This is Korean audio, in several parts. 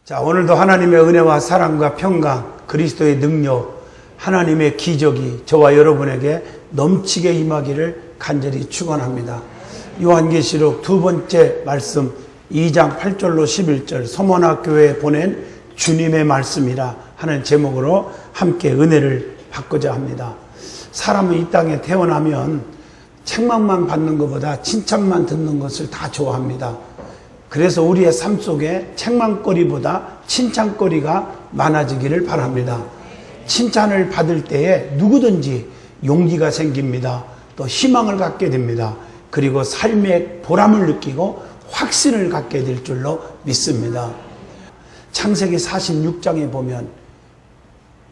자, 오늘도 하나님의 은혜와 사랑과 평강, 그리스도의 능력, 하나님의 기적이 저와 여러분에게 넘치게 임하기를 간절히 축원합니다. 요한계시록 두 번째 말씀 2장 8절로 11절 서머나 교회에 보낸 주님의 말씀이라 하는 제목으로 함께 은혜를 받고자 합니다. 사람은 이 땅에 태어나면 책망만 받는 것보다 칭찬만 듣는 것을 다 좋아합니다. 그래서 우리의 삶 속에 책망거리보다 칭찬거리가 많아지기를 바랍니다. 칭찬을 받을 때에 누구든지 용기가 생깁니다. 또 희망을 갖게 됩니다. 그리고 삶의 보람을 느끼고 확신을 갖게 될 줄로 믿습니다. 창세기 46장에 보면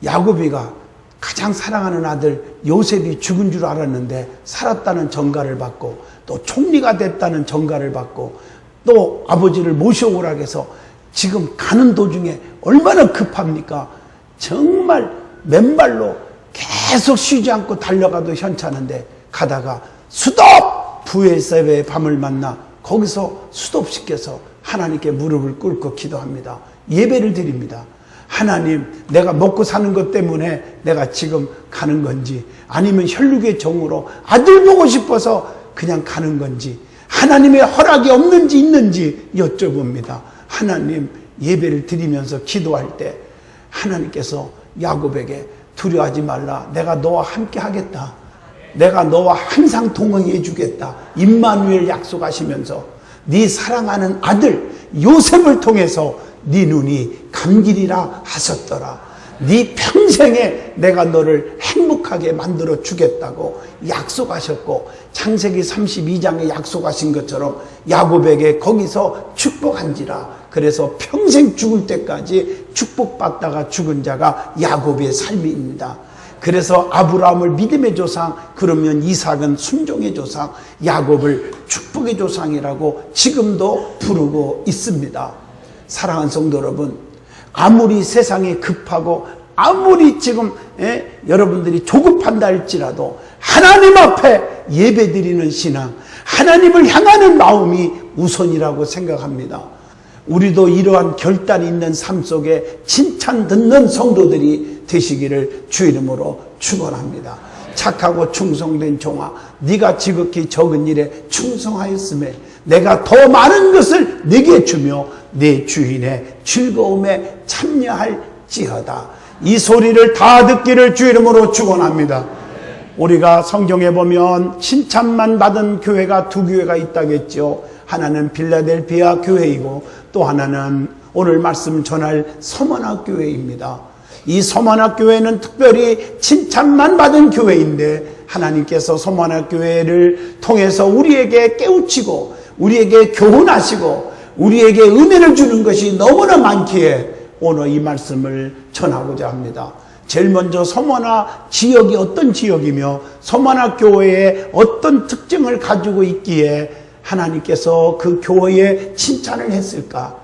야곱이가 가장 사랑하는 아들 요셉이 죽은 줄 알았는데 살았다는 전가를 받고 또 총리가 됐다는 전가를 받고 또 아버지를 모셔오라고 해서 지금 가는 도중에 얼마나 급합니까? 정말 맨발로 계속 쉬지 않고 달려가도 현찮은데 가다가 수덥! 부엘세바의 밤을 만나 거기서 수덥시켜서 하나님께 무릎을 꿇고 기도합니다. 예배를 드립니다. 하나님, 내가 먹고 사는 것 때문에 내가 지금 가는 건지 아니면 혈육의 정으로 아들 보고 싶어서 그냥 가는 건지 하나님의 허락이 없는지 있는지 여쭤봅니다. 하나님, 예배를 드리면서 기도할 때 하나님께서 야곱에게 두려워하지 말라. 내가 너와 함께 하겠다. 내가 너와 항상 동행해 주겠다. 임마누엘 약속하시면서 네 사랑하는 아들 요셉을 통해서 네 눈이 감기리라 하셨더라. 네 평생에 내가 너를 행복하게 만들어 주겠다고 약속하셨고 창세기 32장에 약속하신 것처럼 야곱에게 거기서 축복한지라. 그래서 평생 죽을 때까지 축복받다가 죽은 자가 야곱의 삶입니다. 그래서 아브라함을 믿음의 조상, 그러면 이삭은 순종의 조상, 야곱을 축복의 조상이라고 지금도 부르고 있습니다. 사랑하는 성도 여러분, 아무리 세상이 급하고 아무리 지금 여러분들이 조급한다 할지라도 하나님 앞에 예배드리는 신앙, 하나님을 향하는 마음이 우선이라고 생각합니다. 우리도 이러한 결단이 있는 삶 속에 칭찬 듣는 성도들이 되시기를 주 이름으로 축원합니다. 착하고 충성된 종아, 네가 지극히 적은 일에 충성하였음에 내가 더 많은 것을 네게 주며 네 주인의 즐거움에 참여할지어다. 이 소리를 다 듣기를 주 이름으로 축원합니다. 우리가 성경에 보면 칭찬만 받은 교회가 두 교회가 있다겠죠. 하나는 빌라델피아 교회이고 또 하나는 오늘 말씀 전할 서머나 교회입니다. 이 서머나 교회는 특별히 칭찬만 받은 교회인데 하나님께서 서머나 교회를 통해서 우리에게 깨우치고 우리에게 교훈하시고 우리에게 은혜를 주는 것이 너무나 많기에 오늘 이 말씀을 전하고자 합니다. 제일 먼저 서머나 지역이 어떤 지역이며 서머나 교회에 어떤 특징을 가지고 있기에 하나님께서 그 교회에 칭찬을 했을까?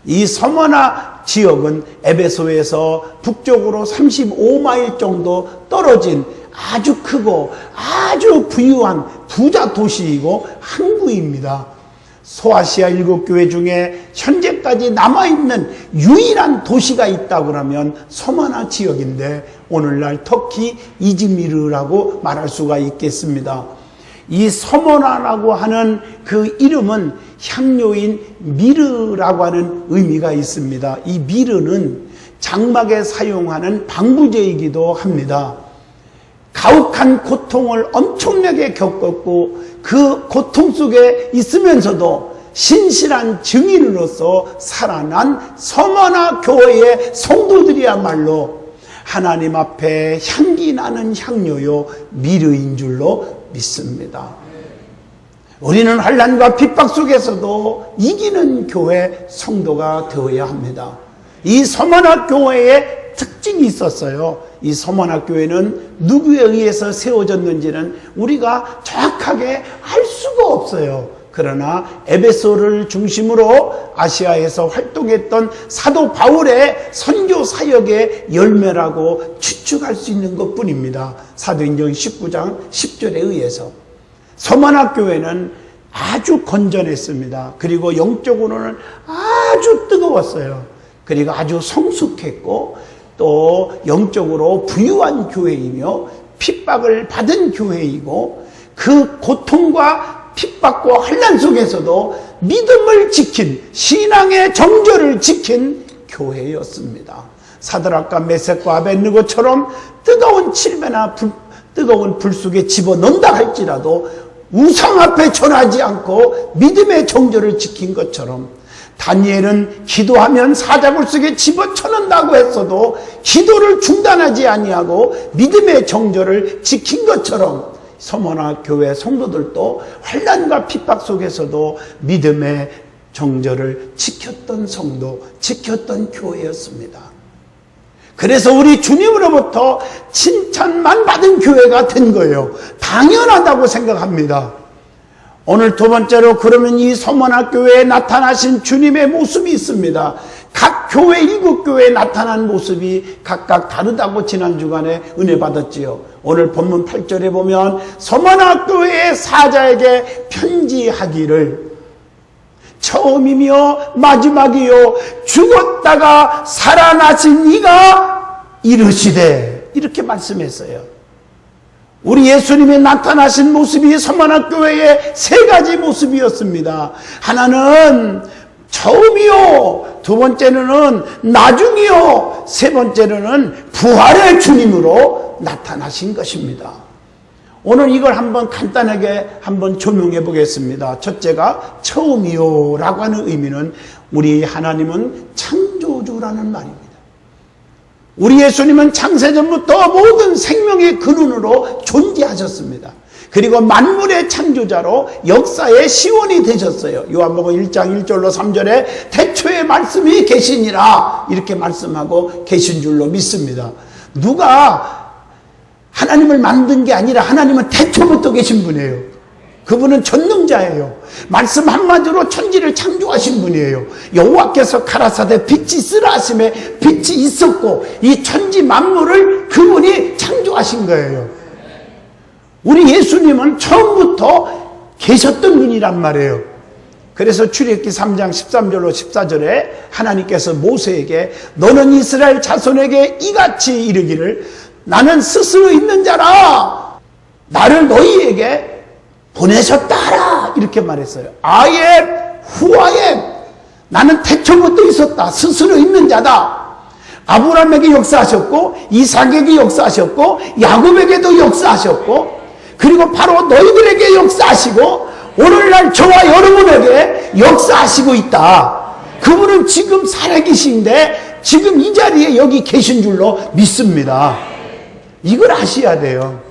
이 서머나 지역은 에베소에서 북쪽으로 35마일 정도 떨어진 아주 크고 아주 부유한 부자 도시이고 항구입니다. 소아시아 7교회 중에 현재까지 남아있는 유일한 도시가 있다고 하면 서머나 지역인데 오늘날 터키 이즈미르라고 말할 수가 있겠습니다. 이 서머나라고 하는 그 이름은 향료인 미르라고 하는 의미가 있습니다. 이 미르는 장막에 사용하는 방부제이기도 합니다. 가혹한 고통을 엄청나게 겪었고 그 고통 속에 있으면서도 신실한 증인으로서 살아난 서머나 교회의 성도들이야말로 하나님 앞에 향기 나는 향료요 미르인 줄로 믿습니다. 우리는 환난과 핍박 속에서도 이기는 교회 성도가 되어야 합니다. 이 서머나 교회의 특징이 있었어요. 이 서머나 교회는 누구에 의해서 세워졌는지는 우리가 정확하게 알 수가 없어요. 그러나 에베소를 중심으로 아시아에서 활동했던 사도 바울의 선교 사역의 열매라고 추측할 수 있는 것뿐입니다. 사도행전 19장 10절에 의해서 서머나 교회는 아주 건전했습니다. 그리고 영적으로는 아주 뜨거웠어요. 그리고 아주 성숙했고 또 영적으로 부유한 교회이며 핍박을 받은 교회이고 그 고통과 핍박과 환난 속에서도 믿음을 지킨 신앙의 정절을 지킨 교회였습니다. 사드락과 메섹과 아벳느고처럼 뜨거운 칠매나 뜨거운 불 속에 집어넣는다 할지라도 우상 앞에 절하지 않고 믿음의 정절을 지킨 것처럼 다니엘은 기도하면 사자굴 속에 집어쳐넣는다고 했어도 기도를 중단하지 아니하고 믿음의 정절을 지킨 것처럼 서머나 교회 성도들도 환난과 핍박 속에서도 믿음의 정절을 지켰던 성도, 지켰던 교회였습니다. 그래서 우리 주님으로부터 칭찬만 받은 교회가 된 거예요. 당연하다고 생각합니다. 오늘 두 번째로 그러면 이 서머나 교회에 나타나신 주님의 모습이 있습니다. 각 교회, 일곱 교회에 나타난 모습이 각각 다르다고 지난 주간에 은혜 받았지요. 오늘 본문 8절에 보면 서머나 교회의 사자에게 편지하기를 처음이며 마지막이요 죽었다가 살아나신 이가 이르시되 이렇게 말씀했어요. 우리 예수님이 나타나신 모습이 서머나 교회의 세 가지 모습이었습니다. 하나는 처음이요, 두 번째는 나중이요, 세 번째는 부활의 주님으로 나타나신 것입니다. 오늘 이걸 한번 간단하게 한번 조명해 보겠습니다. 첫째가 처음이요 라고 하는 의미는 우리 하나님은 창조주라는 말입니다. 우리 예수님은 창세전부터 모든 생명의 근원으로 존재하셨습니다. 그리고 만물의 창조자로 역사의 시원이 되셨어요. 요한복음 1장 1절로 3절에 태초에 말씀이 계시니라 이렇게 말씀하고 계신 줄로 믿습니다. 누가 하나님을 만든 게 아니라 하나님은 태초부터 계신 분이에요. 그분은 전능자예요. 말씀 한마디로 천지를 창조하신 분이에요. 여호와께서 가라사대 빛이 있으라 하심에 빛이 있었고 이 천지 만물을 그분이 창조하신 거예요. 우리 예수님은 처음부터 계셨던 분이란 말이에요. 그래서 출애굽기 3장 13절로 14절에 하나님께서 모세에게 너는 이스라엘 자손에게 이같이 이르기를 나는 스스로 있는 자라 나를 너희에게 보내셨다 하라 이렇게 말했어요. I am who I am. 나는 태초부터 있었다. 스스로 있는 자다. 아브라함에게 역사하셨고 이삭에게 역사하셨고 야곱에게도 역사하셨고 그리고 바로 너희들에게 역사하시고 오늘날 저와 여러분에게 역사하시고 있다. 그분은 지금 살아계신데 지금 이 자리에 여기 계신 줄로 믿습니다. 이걸 아셔야 돼요.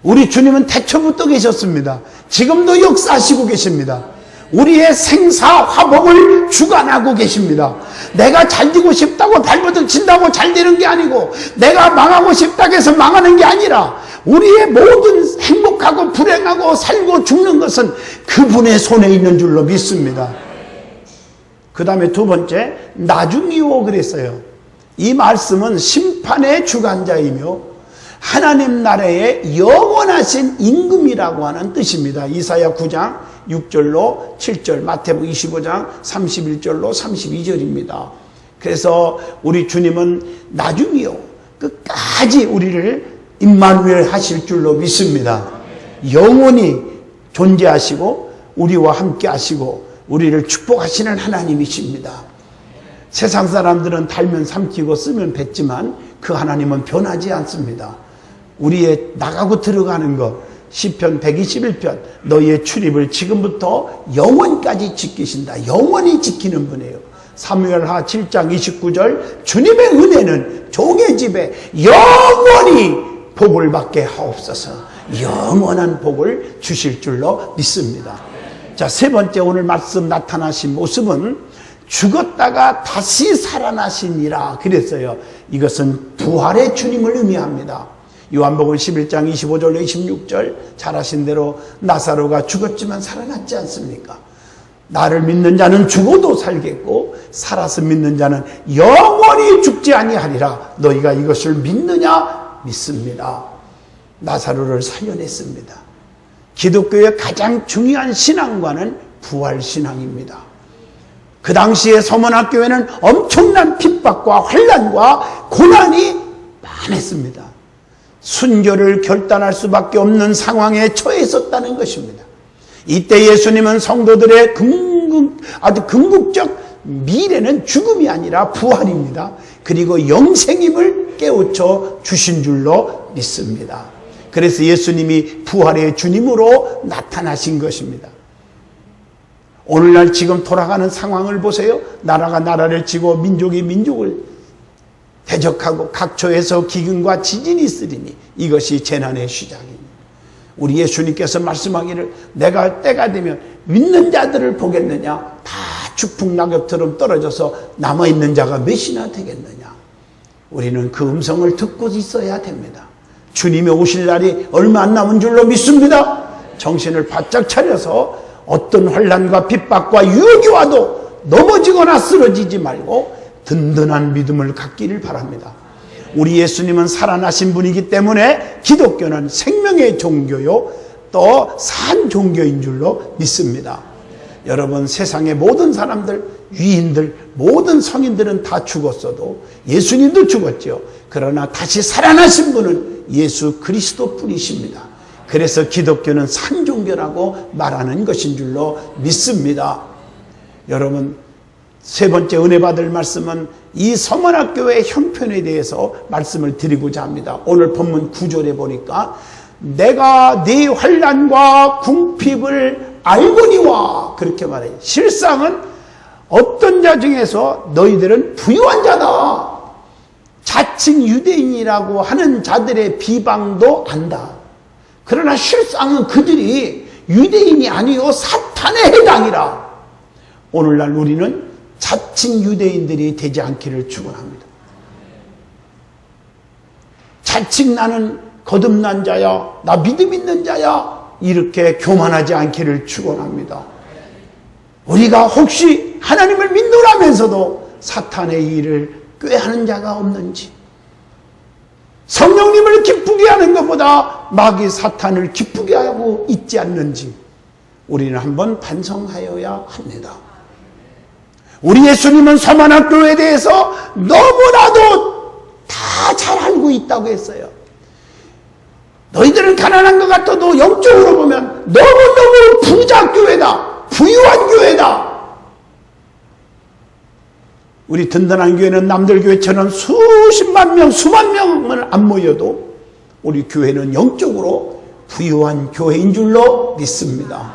우리 주님은 태초부터 계셨습니다. 지금도 역사하시고 계십니다. 우리의 생사 화복을 주관하고 계십니다. 내가 잘 되고 싶다고 발버둥 친다고 잘 되는 게 아니고 내가 망하고 싶다고 해서 망하는 게 아니라 우리의 모든 행복하고 불행하고 살고 죽는 것은 그분의 손에 있는 줄로 믿습니다. 그 다음에 두 번째 나중이요 그랬어요. 이 말씀은 심판의 주관자이며 하나님 나라의 영원하신 임금이라고 하는 뜻입니다. 이사야 9장 6절로 7절, 마태복음 25장 31절로 32절입니다. 그래서 우리 주님은 나중이요 끝까지 우리를 임마누엘 하실 줄로 믿습니다. 영원히 존재하시고 우리와 함께 하시고 우리를 축복하시는 하나님이십니다. 세상 사람들은 달면 삼키고 쓰면 뱉지만 그 하나님은 변하지 않습니다. 우리의 나가고 들어가는 것 시편 121편 너희의 출입을 지금부터 영원까지 지키신다. 영원히 지키는 분이에요. 사무엘하 7장 29절 주님의 은혜는 종의 집에 영원히 복을 받게 하옵소서. 영원한 복을 주실 줄로 믿습니다. 자, 세 번째 오늘 말씀 나타나신 모습은 죽었다가 다시 살아나시니라 그랬어요. 이것은 부활의 주님을 의미합니다. 요한복음 11장 25절로 26절 잘 아신 대로 나사로가 죽었지만 살아났지 않습니까? 나를 믿는 자는 죽어도 살겠고 살아서 믿는 자는 영원히 죽지 아니하리라. 너희가 이것을 믿느냐? 믿습니다. 나사로를 살려냈습니다. 기독교의 가장 중요한 신앙과는 부활신앙입니다. 그 당시에 서문학교에는 엄청난 핍박과 환난과 고난이 많았습니다. 순교를 결단할 수밖에 없는 상황에 처해 있었다는 것입니다. 이때 예수님은 성도들의 아주 궁극적 미래는 죽음이 아니라 부활입니다. 그리고 영생임을 깨우쳐 주신 줄로 믿습니다. 그래서 예수님이 부활의 주님으로 나타나신 것입니다. 오늘날 지금 돌아가는 상황을 보세요. 나라가 나라를 치고 민족이 민족을 대적하고 각처에서 기근과 지진이 있으리니 이것이 재난의 시작입니다. 우리 예수님께서 말씀하기를 내가 때가 되면 믿는 자들을 보겠느냐? 다 추풍낙엽처럼 떨어져서 남아있는 자가 몇이나 되겠느냐? 우리는 그 음성을 듣고 있어야 됩니다. 주님의 오실 날이 얼마 안 남은 줄로 믿습니다. 정신을 바짝 차려서 어떤 환난과 핍박과 유혹이 와도 넘어지거나 쓰러지지 말고 든든한 믿음을 갖기를 바랍니다. 우리 예수님은 살아나신 분이기 때문에 기독교는 생명의 종교요 또 산 종교인 줄로 믿습니다. 여러분, 세상의 모든 사람들, 위인들, 모든 성인들은 다 죽었어도 예수님도 죽었죠. 그러나 다시 살아나신 분은 예수 그리스도 뿐이십니다. 그래서 기독교는 산 종교라고 말하는 것인 줄로 믿습니다. 여러분, 세 번째 은혜 받을 말씀은 이 서문학교의 형편에 대해서 말씀을 드리고자 합니다. 오늘 본문 9절에 보니까 내가 네 환난과 궁핍을 알거니와 그렇게 말해요. 실상은 어떤 자 중에서 너희들은 부유한 자다. 자칭 유대인이라고 하는 자들의 비방도 안다. 그러나 실상은 그들이 유대인이 아니요 사탄에 해당이라. 오늘날 우리는 자칭 유대인들이 되지 않기를 축원합니다. 자칭 나는 거듭난 자야, 나 믿음 있는 자야, 이렇게 교만하지 않기를 축원합니다. 우리가 혹시 하나님을 믿노라면서도 사탄의 일을 꾀하는 자가 없는지, 성령님을 기쁘게 하는 것보다 마귀 사탄을 기쁘게 하고 있지 않는지 우리는 한번 반성하여야 합니다. 우리 예수님은 서문학교에 대해서 너무나도 다 잘 알고 있다고 했어요. 너희들은 가난한 것 같아도 영적으로 보면 너무너무 부자 교회다, 부유한 교회다. 우리 든든한 교회는 남들 교회처럼 수십만 명, 수만 명은 안 모여도 우리 교회는 영적으로 부유한 교회인 줄로 믿습니다.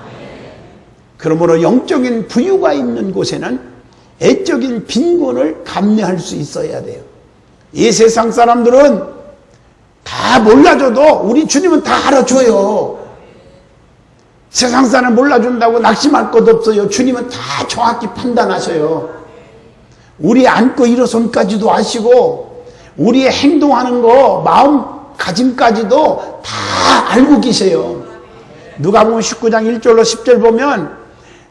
그러므로 영적인 부유가 있는 곳에는 애적인 빈곤을 감내할 수 있어야 돼요. 이 세상 사람들은 다 몰라줘도 우리 주님은 다 알아줘요. 세상 사람 몰라준다고 낙심할 것 없어요. 주님은 다 정확히 판단하셔요. 우리 앉고 일어선까지도 아시고 우리의 행동하는 거, 마음가짐까지도 다 알고 계세요. 누가복음 19장 1절로 10절 보면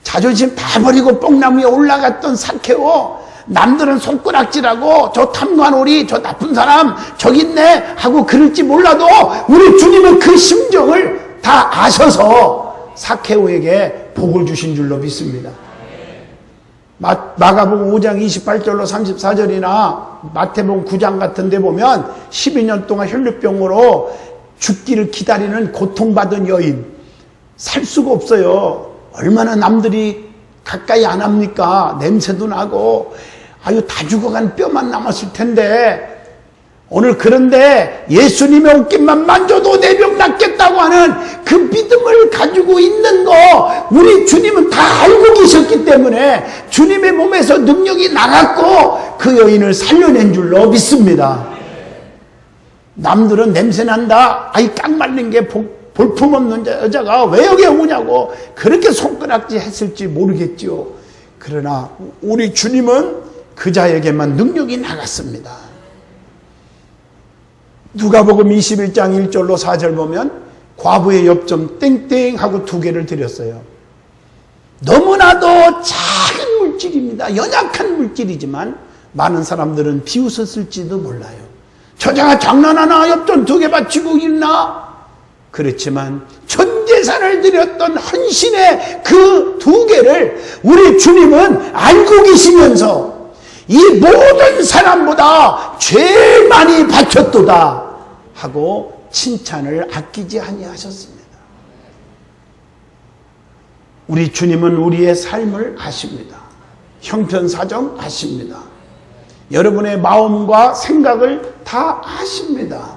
자존심 다 버리고 뽕나무에 올라갔던 삭개오, 남들은 손가락질하고 저 탐관오리, 저 나쁜 사람 저기 있네 하고 그럴지 몰라도 우리 주님은 그 심정을 다 아셔서 삭개오에게 복을 주신 줄로 믿습니다. 마가복음 5장 28절로 34절이나 마태복음 9장 같은 데 보면 12년 동안 혈루병으로 죽기를 기다리는 고통받은 여인, 살 수가 없어요. 얼마나 남들이 가까이 안 합니까? 냄새도 나고 아유 다 죽어간 뼈만 남았을 텐데 오늘 그런데 예수님의 옷깃만 만져도 내 병 낫겠다고 하는 그 믿음을 가지고 있는 거 우리 주님은 다 알고 계셨기 때문에 주님의 몸에서 능력이 나갔고 그 여인을 살려낸 줄로 믿습니다. 남들은 냄새난다, 아이 깡 말린 게 볼품없는 여자가 왜 여기 오냐고 그렇게 손가락질 했을지 모르겠지요. 그러나 우리 주님은 그 자에게만 능력이 나갔습니다. 누가복음 21장 1절로 4절 보면 과부의 엽점 땡땡 하고 2개를 드렸어요. 너무나도 작은 물질입니다. 연약한 물질이지만 많은 사람들은 비웃었을지도 몰라요. 저자가 장난하나 엽전 2개 바치고 있나? 그렇지만 전 재산을 드렸던 헌신의 그 두 개를 우리 주님은 알고 계시면서 이 모든 사람보다 제일 많이 바쳤도다 하고 칭찬을 아끼지 아니하셨습니다. 우리 주님은 우리의 삶을 아십니다. 형편사정 아십니다. 여러분의 마음과 생각을 다 아십니다.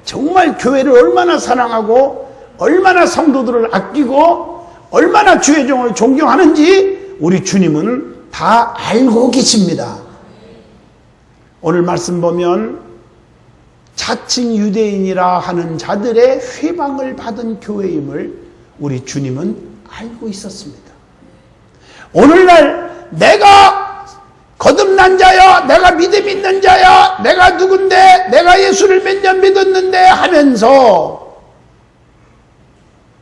정말 교회를 얼마나 사랑하고 얼마나 성도들을 아끼고 얼마나 주의 종을 존경하는지 우리 주님은 다 알고 계십니다. 오늘 말씀 보면 자칭 유대인이라 하는 자들의 회방을 받은 교회임을 우리 주님은 알고 있었습니다. 오늘날 내가 거듭난 자야, 내가 믿음 있는 자야, 내가 누군데, 내가 예수를 몇 년 믿었는데 하면서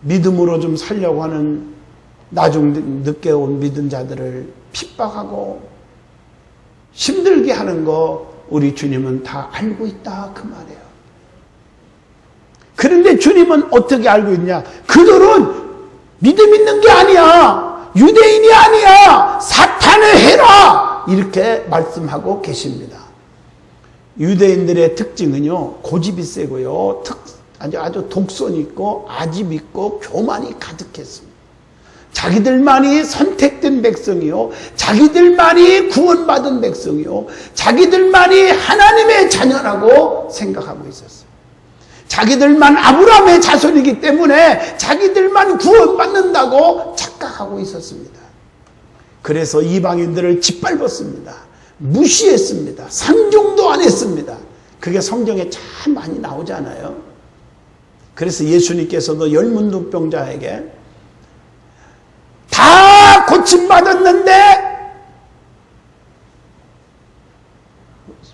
믿음으로 좀 살려고 하는 나중 늦게 온 믿은 자들을 핍박하고 힘들게 하는 거 우리 주님은 다 알고 있다 그 말이에요. 그런데 주님은 어떻게 알고 있냐? 그들은 믿음 있는 게 아니야. 유대인이 아니야. 사탄의 해라. 이렇게 말씀하고 계십니다. 유대인들의 특징은요, 고집이 세고요, 아주 독선이 있고 아집 있고 교만이 가득했습니다. 자기들만이 선택된 백성이요, 자기들만이 구원받은 백성이요, 자기들만이 하나님의 자녀라고 생각하고 있었어요. 자기들만 아브라함의 자손이기 때문에 자기들만 구원받는다고 착각하고 있었습니다. 그래서 이방인들을 짓밟았습니다. 무시했습니다. 상종도 안 했습니다. 그게 성경에 참 많이 나오잖아요. 그래서 예수님께서도 열문둥병자에게 다 고침받았는데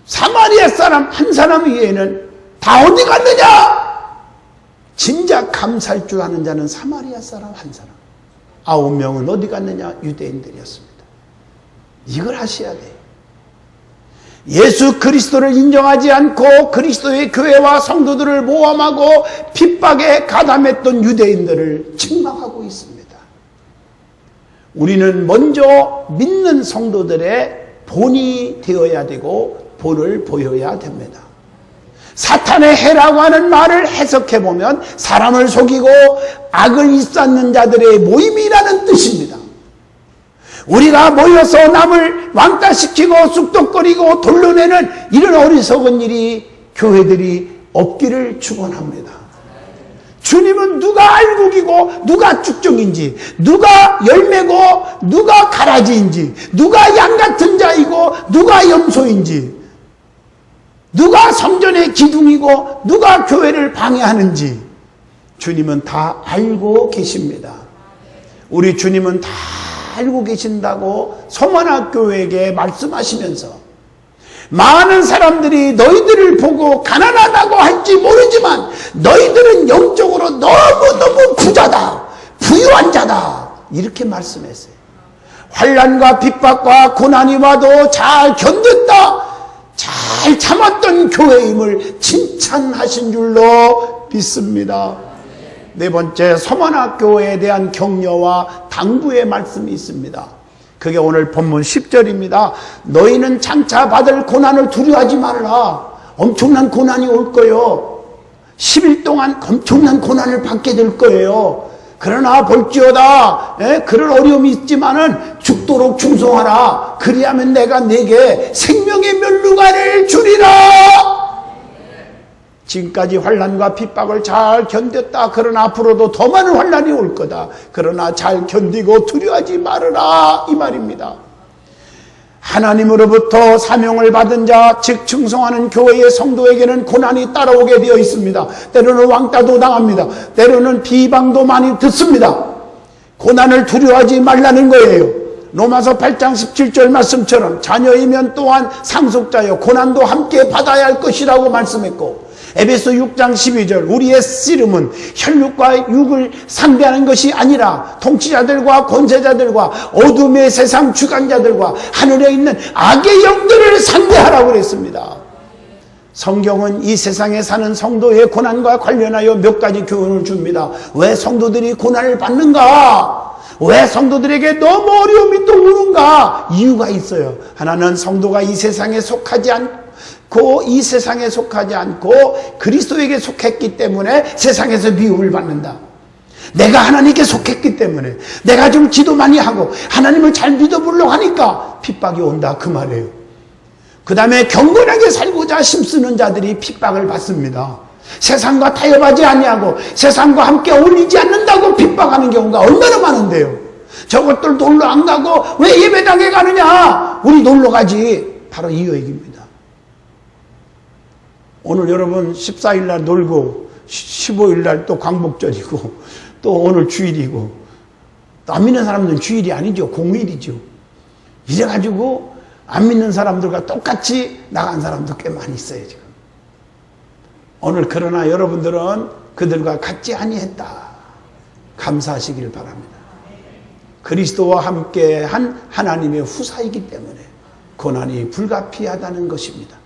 사마리아 사람 한 사람 외에는 다 어디 갔느냐? 진작 감사할 줄 아는 자는 사마리아 사람 한 사람, 9명은 어디 갔느냐? 유대인들이었습니다. 이걸 하셔야 돼요. 예수 그리스도를 인정하지 않고 그리스도의 교회와 성도들을 모함하고 핍박에 가담했던 유대인들을 책망하고 있습니다. 우리는 먼저 믿는 성도들의 본이 되어야 되고 본을 보여야 됩니다. 사탄의 해라고 하는 말을 해석해보면 사람을 속이고 악을 일삼는 자들의 모임이라는 뜻입니다. 우리가 모여서 남을 왕따시키고 쑥덕거리고 돌려내는 이런 어리석은 일이 교회들이 없기를 축원합니다. 주님은 누가 알곡이고 누가 쭉정인지, 누가 열매고 누가 가라지인지, 누가 양 같은 자이고 누가 염소인지, 누가 성전의 기둥이고 누가 교회를 방해하는지 주님은 다 알고 계십니다. 우리 주님은 다 알고 계신다고 소만학교에게 말씀하시면서 많은 사람들이 너희들을 보고 가난하다고 할지 모르지만 너희들은 영적으로 너무너무 부자다, 부유한 자다 이렇게 말씀했어요. 환난과 핍박과 고난이 와도 잘 견뎠다, 잘 참았던 교회임을 칭찬하신 줄로 믿습니다. 네 번째, 소만학교에 대한 격려와 당부의 말씀이 있습니다. 그게 오늘 본문 10절입니다. 너희는 장차 받을 고난을 두려워하지 말라. 엄청난 고난이 올 거예요. 10일 동안 엄청난 고난을 받게 될 거예요. 그러나 볼지어다, 그런 어려움이 있지만은 죽도록 충성하라. 그리하면 내가 네게 생명의 면류관을 주리라. 지금까지 환난과 핍박을 잘 견뎠다. 그러나 앞으로도 더 많은 환난이 올 거다. 그러나 잘 견디고 두려워하지 말아라 이 말입니다. 하나님으로부터 사명을 받은 자, 즉 충성하는 교회의 성도에게는 고난이 따라오게 되어 있습니다. 때로는 왕따도 당합니다. 때로는 비방도 많이 듣습니다. 고난을 두려워하지 말라는 거예요. 로마서 8장 17절 말씀처럼 자녀이면 또한 상속자여 고난도 함께 받아야 할 것이라고 말씀했고, 에베소 6장 12절 우리의 씨름은 혈육과 육을 상대하는 것이 아니라 통치자들과 권세자들과 어둠의 세상 주관자들과 하늘에 있는 악의 영들을 상대하라고 그랬습니다. 성경은 이 세상에 사는 성도의 고난과 관련하여 몇 가지 교훈을 줍니다. 왜 성도들이 고난을 받는가? 왜 성도들에게 너무 어려움이 또 오는가? 이유가 있어요. 하나는 성도가 이 세상에 속하지 않고 그리스도에게 속했기 때문에 세상에서 미움을 받는다. 내가 하나님께 속했기 때문에, 내가 좀 기도 많이 하고 하나님을 잘 믿어보려고 하니까 핍박이 온다, 그 말이에요. 그 다음에 경건하게 살고자 힘쓰는 자들이 핍박을 받습니다. 세상과 타협하지 아니하고 세상과 함께 어울리지 않는다고 핍박하는 경우가 얼마나 많은데요. 저것들 놀러 안 가고 왜 예배당에 가느냐? 우리 놀러 가지. 바로 이 얘기입니다. 오늘 여러분 14일 날 놀고 15일 날 또 광복절이고 또 오늘 주일이고, 또 안 믿는 사람들은 주일이 아니죠. 공휴일이죠. 이래가지고 안 믿는 사람들과 똑같이 나간 사람도 꽤 많이 있어요, 지금. 오늘 그러나 여러분들은 그들과 같지 아니했다. 감사하시길 바랍니다. 그리스도와 함께한 하나님의 후사이기 때문에 고난이 불가피하다는 것입니다.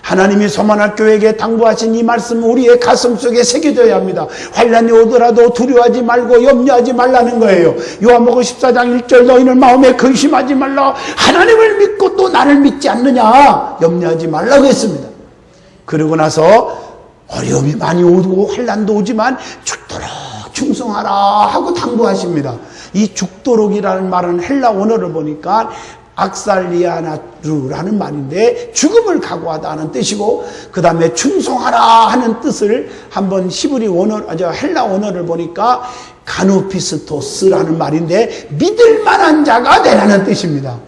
하나님이 소만학교에게 당부하신 이 말씀 우리의 가슴 속에 새겨져야 합니다. 환난이 오더라도 두려워하지 말고 염려하지 말라는 거예요. 요한복음 14장 1절 너희는 마음에 근심하지 말라. 하나님을 믿고 또 나를 믿지 않느냐. 염려하지 말라고 했습니다. 그러고 나서 어려움이 많이 오고 환난도 오지만 죽도록 충성하라 하고 당부하십니다. 이 죽도록이라는 말은 헬라 원어를 보니까 악살리아나루라는 말인데 죽음을 각오하다는 뜻이고, 그 다음에 충성하라 하는 뜻을 한번 히브리 원어, 헬라 원어를 보니까 가누피스토스라는 말인데 믿을 만한 자가 되라는 뜻입니다.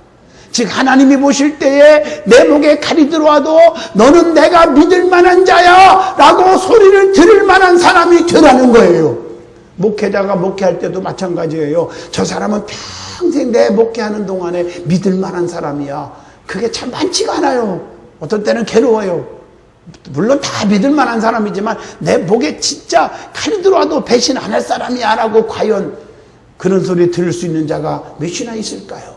즉 하나님이 보실 때에 내 목에 칼이 들어와도 너는 내가 믿을 만한 자야 라고 소리를 들을 만한 사람이 되라는 거예요. 목회자가 목회할 때도 마찬가지예요. 저 사람은 평생 내 목회하는 동안에 믿을 만한 사람이야. 그게 참 많지가 않아요. 어떤 때는 괴로워요. 물론 다 믿을 만한 사람이지만 내 목에 진짜 칼이 들어와도 배신 안 할 사람이야 라고 과연 그런 소리 들을 수 있는 자가 몇이나 있을까요?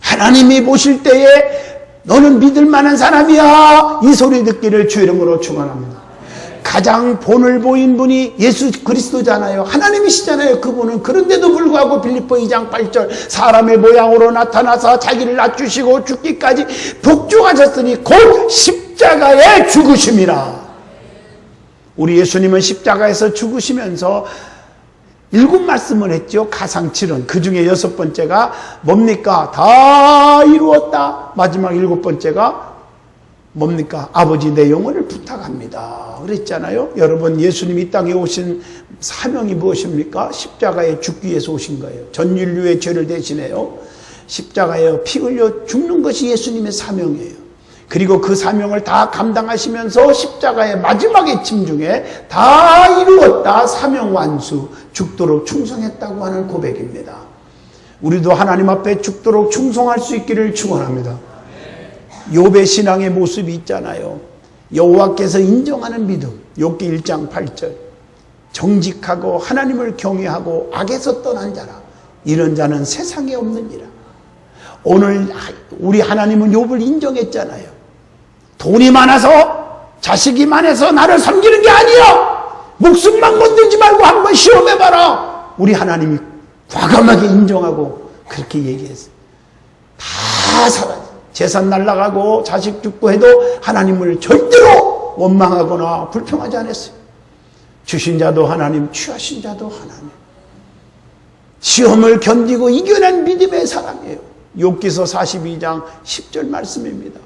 하나님이 보실 때에 너는 믿을 만한 사람이야, 이 소리 듣기를 주 이름으로 축원합니다. 가장 본을 보인 분이 예수 그리스도잖아요. 하나님이시잖아요. 그분은. 그런데도 불구하고 빌립보 2장 8절 사람의 모양으로 나타나서 자기를 낮추시고 죽기까지 복종하셨으니 곧 십자가에 죽으심이라. 우리 예수님은 십자가에서 죽으시면서 7말씀을 했죠. 가상칠언. 그 중에 6번째가 뭡니까? 다 이루었다. 마지막 7번째가 뭡니까? 아버지 내 영혼을 부탁합니다. 그랬잖아요. 여러분, 예수님이 이 땅에 오신 사명이 무엇입니까? 십자가에 죽기 위해서 오신 거예요. 전 인류의 죄를 대신해요. 십자가에 피 흘려 죽는 것이 예수님의 사명이에요. 그리고 그 사명을 다 감당하시면서 십자가의 마지막의 침 중에 다 이루었다, 사명 완수, 죽도록 충성했다고 하는 고백입니다. 우리도 하나님 앞에 죽도록 충성할 수 있기를 축원합니다. 욥의 신앙의 모습이 있잖아요. 여호와께서 인정하는 믿음, 욥기 1장 8절. 정직하고 하나님을 경외하고 악에서 떠난 자라. 이런 자는 세상에 없느니라. 오늘 우리 하나님은 욥을 인정했잖아요. 돈이 많아서 자식이 많아서 나를 섬기는 게 아니야. 목숨만 건들지 말고 한번 시험해봐라. 우리 하나님이 과감하게 인정하고 그렇게 얘기했어요. 다 사라져. 재산 날라가고 자식 죽고 해도 하나님을 절대로 원망하거나 불평하지 않았어요. 주신 자도 하나님, 취하신 자도 하나님. 시험을 견디고 이겨낸 믿음의 사람이에요. 욥기서 42장 10절 말씀입니다.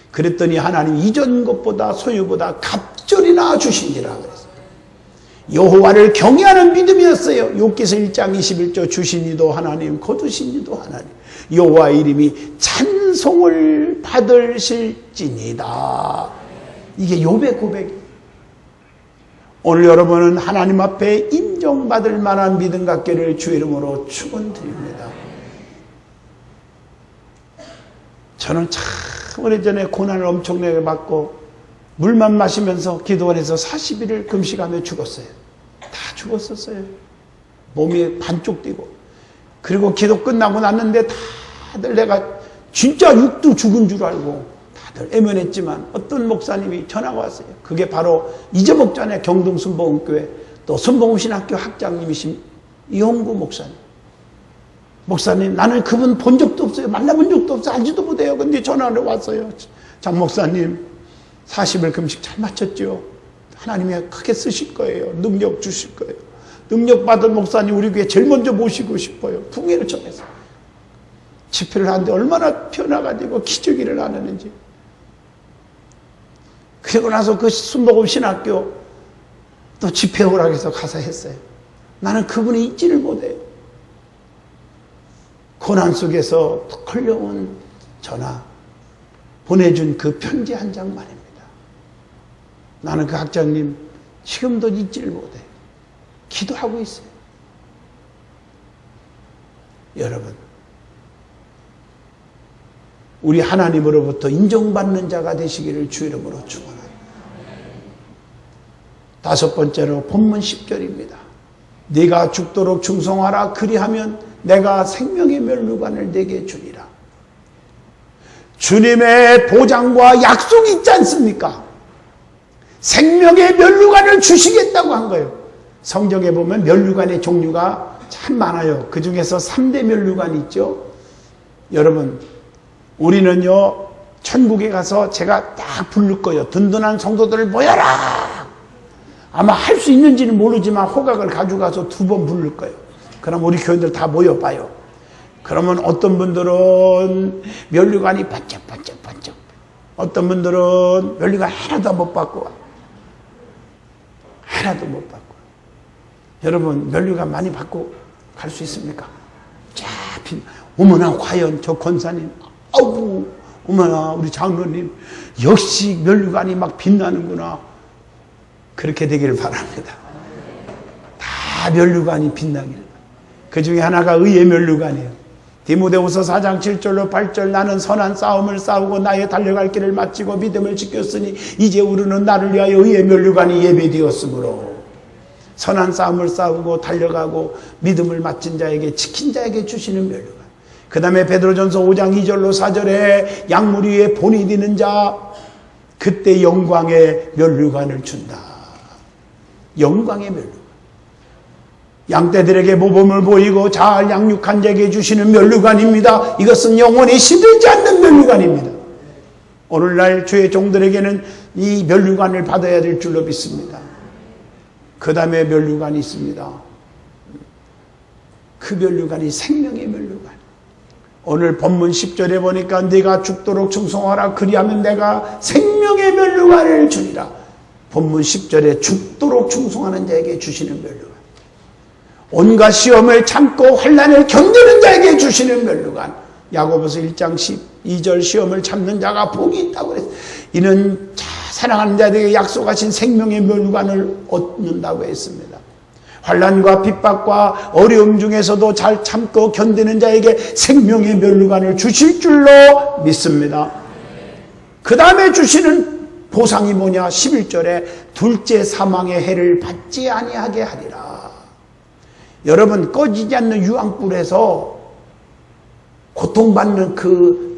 그랬더니 하나님 이전 것보다 소유보다 갑절이나 주시니라 그랬어요. 여호와를 경외하는 믿음이었어요. 욥기서 1장 21절 주신 이도 하나님, 거두신 이도 하나님. 여호와의 이름이 찬송을 받으실지니다. 이게 욥의 고백이에요. 오늘 여러분은 하나님 앞에 인정받을 만한 믿음 갖기를 주 이름으로 축원드립니다. 저는 참 오래전에 고난을 엄청나게 받고 물만 마시면서 기도를 해서 40일을 금식하며 죽었어요. 다 죽었었어요. 몸이 반쪽 뛰고. 그리고 기도 끝나고 났는데 다들 내가 진짜 육도 죽은 줄 알고 다들 애면했지만 어떤 목사님이 전화가 왔어요. 그게 바로 이재목전의 경동순복음교회 또 순복음신학교 학장님이신 이홍구 목사님. 목사님, 나는 그분 본 적도 없어요. 만나본 적도 없어요. 알지도 못해요. 근데 전화를 왔어요. 장 목사님, 40일 금식 잘 마쳤죠? 하나님이 크게 쓰실 거예요. 능력 주실 거예요. 능력 받은 목사님 우리 교회 제일 먼저 모시고 싶어요. 풍해를 전해서. 집회를 하는데 얼마나 변화가 되고 기적이 일어나는지. 그리고 나서 그 순복음 신학교 또 집회 오라고 해서 가서 했어요. 나는 그분이 잊지를 못해요. 고난 속에서 걸려온 전화, 보내준 그 편지 한 장 말입니다. 나는 그 학장님 지금도 잊지를 못해요. 기도하고 있어요. 여러분, 우리 하나님으로부터 인정받는 자가 되시기를 주 이름으로 축원합니다. 다섯 번째로 본문 10절입니다. 네가 죽도록 충성하라. 그리하면 내가 생명의 면류관을 내게 주리라. 주님의 보장과 약속이 있지 않습니까? 생명의 면류관을 주시겠다고 한 거예요. 성경에 보면 면류관의 종류가 참 많아요. 그 중에서 3대 면류관이 있죠. 여러분, 우리는요, 천국에 가서 제가 딱 부를 거예요. 든든한 성도들을 모여라! 아마 할 수 있는지는 모르지만 호각을 가져가서 2번 부를 거예요. 그럼 우리 교인들 다 모여봐요. 그러면 어떤 분들은 면류관이 반짝반짝반짝. 어떤 분들은 면류관 하나도 못 받고 와. 하나도 못 받고. 여러분, 면류관 많이 받고 갈 수 있습니까? 자, 어머나, 과연 저 권사님. 아우, 어머나, 우리 장로님. 역시 면류관이 막 빛나는구나. 그렇게 되기를 바랍니다. 다 면류관이 빛나기를. 그 중에 하나가 의의 면류관이에요. 디모데후서 4장 7절로 8절 나는 선한 싸움을 싸우고 나의 달려갈 길을 마치고 믿음을 지켰으니 이제 우리는 나를 위하여 의의 면류관이 예배되었으므로 선한 싸움을 싸우고 달려가고 믿음을 마친 자에게 지킨 자에게 주시는 면류관. 그 다음에 베드로전서 5장 2절로 4절에 약물 위에 본이 되는 자 그때 영광의 면류관을 준다. 영광의 면류관. 양떼들에게 모범을 보이고 잘 양육한 자에게 주시는 면류관입니다. 이것은 영원히 시들지 않는 면류관입니다. 오늘날 주의 종들에게는 이 면류관을 받아야 될 줄로 믿습니다. 그 다음에 면류관이 있습니다. 그 면류관이 생명의 면류관. 오늘 본문 10절에 보니까 네가 죽도록 충성하라. 그리하면 내가 생명의 면류관을 주리라. 본문 10절에 죽도록 충성하는 자에게 주시는 면류관. 온갖 시험을 참고 환난을 견디는 자에게 주시는 면류관. 야고보서 1장 12절 시험을 참는 자가 복이 있다고 그랬어요. 이는 사랑하는 자들에게 약속하신 생명의 면류관을 얻는다고 했습니다. 환난과 핍박과 어려움 중에서도 잘 참고 견디는 자에게 생명의 면류관을 주실 줄로 믿습니다. 그 다음에 주시는 보상이 뭐냐? 11절에 둘째 사망의 해를 받지 아니하게 하리라. 여러분, 꺼지지 않는 유황불에서 고통받는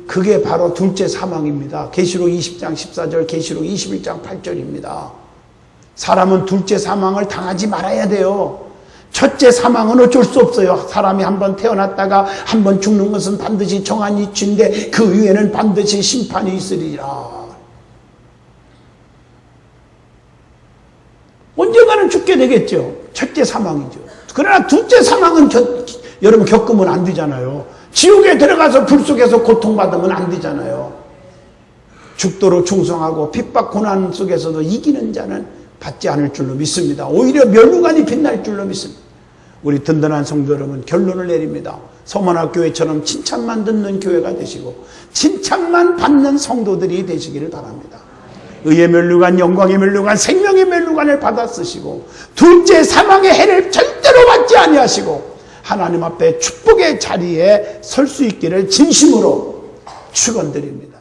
그게 바로 둘째 사망입니다. 계시록 20장 14절, 계시록 21장 8절입니다. 사람은 둘째 사망을 당하지 말아야 돼요. 첫째 사망은 어쩔 수 없어요. 사람이 한번 태어났다가 한번 죽는 것은 반드시 정한 이치인데 그 위에는 반드시 심판이 있으리라. 언젠가는 죽게 되겠죠. 첫째 사망이죠. 그러나 둘째 사망은 여러분 겪으면 안 되잖아요. 지옥에 들어가서 불 속에서 고통받으면 안 되잖아요. 죽도록 충성하고 핍박 고난 속에서도 이기는 자는 받지 않을 줄로 믿습니다. 오히려 면류관이 빛날 줄로 믿습니다. 우리 든든한 성도 여러분, 결론을 내립니다. 서문학교회처럼 칭찬만 듣는 교회가 되시고 칭찬만 받는 성도들이 되시기를 바랍니다. 의의 면류관, 영광의 면류관, 생명의 면류관을 받아 쓰시고 둘째 사망의 해를 절대로 받지 아니하시고 하나님 앞에 축복의 자리에 설 수 있기를 진심으로 축원드립니다.